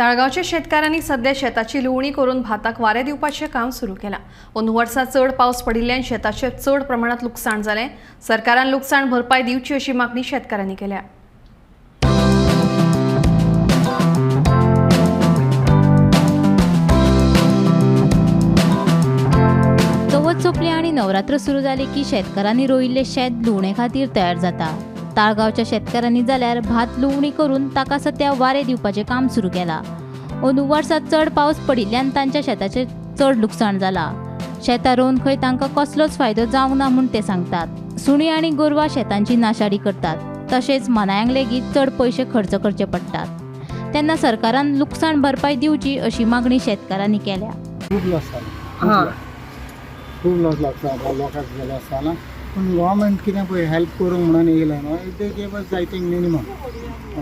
ताळगावच्या शेतकऱ्यांनी सध्या शेताची लुवणी करून भाताक वारे दिवपाचें काम सुरू केलां। अंदू वर्सा चड पावस पडिल्ल्यान शेताचें चड प्रमाणात लुकसाण जालें। सरकारान लुकसाण भरपाय दिवची अशी मागणी शेतकऱ्यांनी केल्या। चवथ सोंपली आणि नवरात्र सुरू जाली की शेतकऱ्यांनी रोयिल्ले शेत लुवणे खातीर तयार जाता। ताळगावच्या शेतकऱ्यांनी जाल्यार भात लुवणी करून ताका सध्या वारे दिवपाचें काम सुरू केलां। अंदू वर्सा चड पावस पडिल्ल्यान तांच्या शेताचें चड लुकसाण जालां। शेतां रोवन खंय तांकां कसलोच फायदो जावंक ना म्हूण ते सांगतात। सुणी आनी गोरवां शेतांची नाशाडी करतात, तशेंच मनायांक लेगीत चड पयशे खर्च करचे पडटात। तेन्ना सरकारान लुकसाण भरपाय दिवची अशी मागणी शेतकऱ्यांनी केल्या। खूब लॉस लागता लोकांक गेले आसतना, पूण गव्हर्मेंट कितें पळय हेल्प करूंक म्हणून येयलें न्हू, ते gave us I think minimum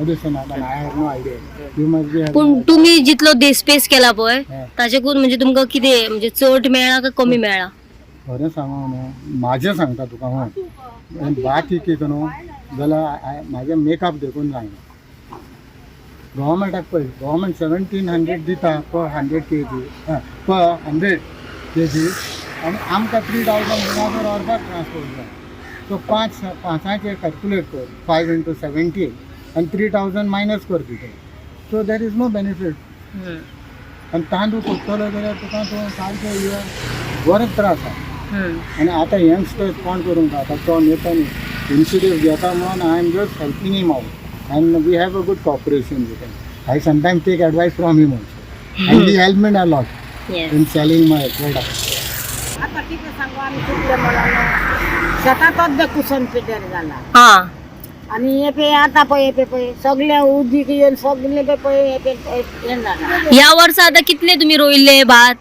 audition I have no idea you must be. पण तुम्ही जितलो देस्पेस केला पळय ताचेकून म्हणजे तुमकां कितें म्हणजे चड मेळ्ळा का कमी मेळ्ळा? खरें सांगू न्हू, म्हाजें सांगता तुका हांव बात ही कितें न्हू जाल्यार म्हाजें मेकअप देखून जायना। गव्हर्मेंटाक पळय, गव्हर्मेंट 1700 दिता पर 100 kg पर 100 kg आनी आमकां 3000 हिंगासर व्हरपाक ट्रान्सपोर्ट जाय। सो पांचाचे कॅल्कुलेट कर, 5 into 70 आनी 3000 मायनस कर तितून, so there is no benefit. आनी तांदूळ कोत्तलो जाल्यार तुका तो सारकें बरें त्रास आसा। आनी आतां यंगस्टर्स कोण करूंक जाता, तो येता न्ही इनिशिएटीव घेता म्हणून I am just helping him out and we have a good cooperation with him. I sometimes take advice from him also and he help me a lot in selling my product. आता किती सांगू आम्ही कुठले मुलांना शेतातच देखून पिटेर झाला। हा आणि हे पे आता पळय सगळे उदीक येऊन सगळे पे येणार। या वर्सा आता कितले तुम्ही रोयिल्ले भात?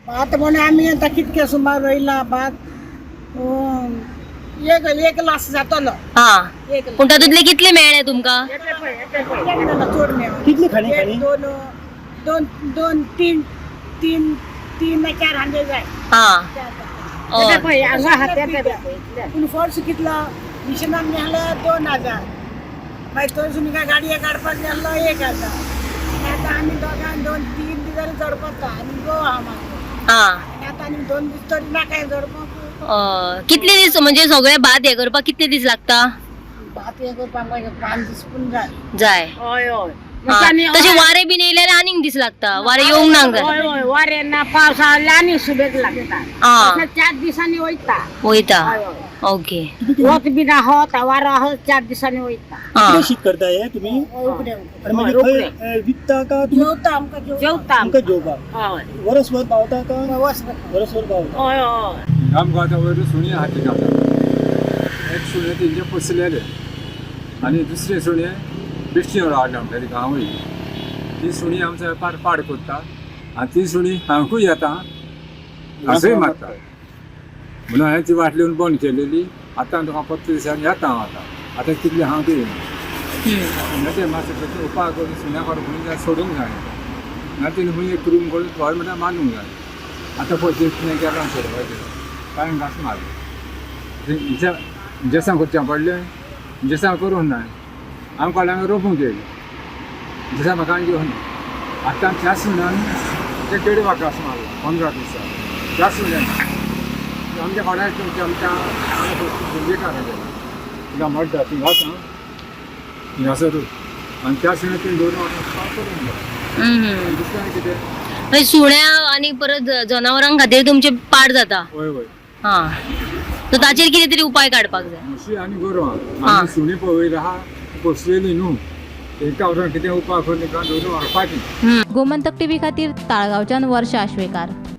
भात म्हणे आम्ही आता कितके सुमार रोयला भात, एक लास जातलो। हा पण तातूंतले कितले मेळ्ळे तुमकां? चड मेळ कितली खाली दोन तीन 400 जाय। हा पळय हांगा हात्या पूण फर्स कितलो मिशनान नेल्यार 2000, मागीर थंयसून गाडये काडपाक गेल्लो 1000। आतां आमी दोगांक 2-3 दीस जाली जडपाता आनी गो आहा म्हाका। हा आतां आनी 2 दीस तरी नाकाय जडपाक। कितले दीस म्हणजे सगळे भात हे करपाक कितले दीस लागता? भात हे करपाक मागीर 5 दीस पूण जाय। जाय हय हय तसे वारे बी येयल्यार आनीक दीस लागता, वारे येवंक ना जाय। हय हय वारे ना पावस आयल्यार आनी सुबेग लागता। हा 4 दिसांनी वयता। वयता हय हय ओके। वत बी ना होत वारो आहो 4 दिसांनी वयता। हा शीत करता हे तुम्ही उकडे आणि मागीर खंय विकता का तुम्ही? जेवता आमकां जेवता आमकां जेवपाक हय वरसभर पावता का? वचता वरसभर पावता। हय हय आमकां आतां वयर सुणी हाती कापता, एक सुणे तेंचे पसलेले आनी दुसरे सुणे बेश्टीवर हाडटा म्हणटा ती हांवूय ती सुणी आमच्या पाड करता आनी ती सुणी हांवूय येता असंय मारता म्हणून हांवें ती वाटलीवन बंद केलेली। आतां तुका 15 दिसांनी येता हांव आतां तितली हांव ती ते मातशें उपाय करून सुण्या करून सोडूंक जाय ना, तेणी खूंय एक रूम करून गव्हर्मेंटान मानूंक जाय। आतां पळय ते सुणे गेला सोडपाचें कांय घास मारले इंजेक्शन करचें पडलें, इंजेक्शन करूंक ना आमकां हांगा रोपूंक येयलें जसा म्हाका आनी घेवन आतां त्या सुण्यान ते केडी वाटास मारलो 15 दिसां त्या सुण्यान आमच्या कोणाक आमच्या बेकार तिका मड्डा थिंगासर आनी त्या सुण्यान ती दवरून करूंक जाय। दुसऱ्यान कितें सुण्या आणि परत जनावरांक खातीर तुमचे पाड जाता। वय वय हा तर ताचेर कितें तरी उपाय काडपाक जाय। म्हशी आनी गोरवां आनी सुणी पळयली आहा पोसलेली न्हू, एका वरान कितें उपाय करून दवरून व्हरपाची। गोमंतक टीव्ही खातीर ताळगावच्यान वर्षा आश्वेकार।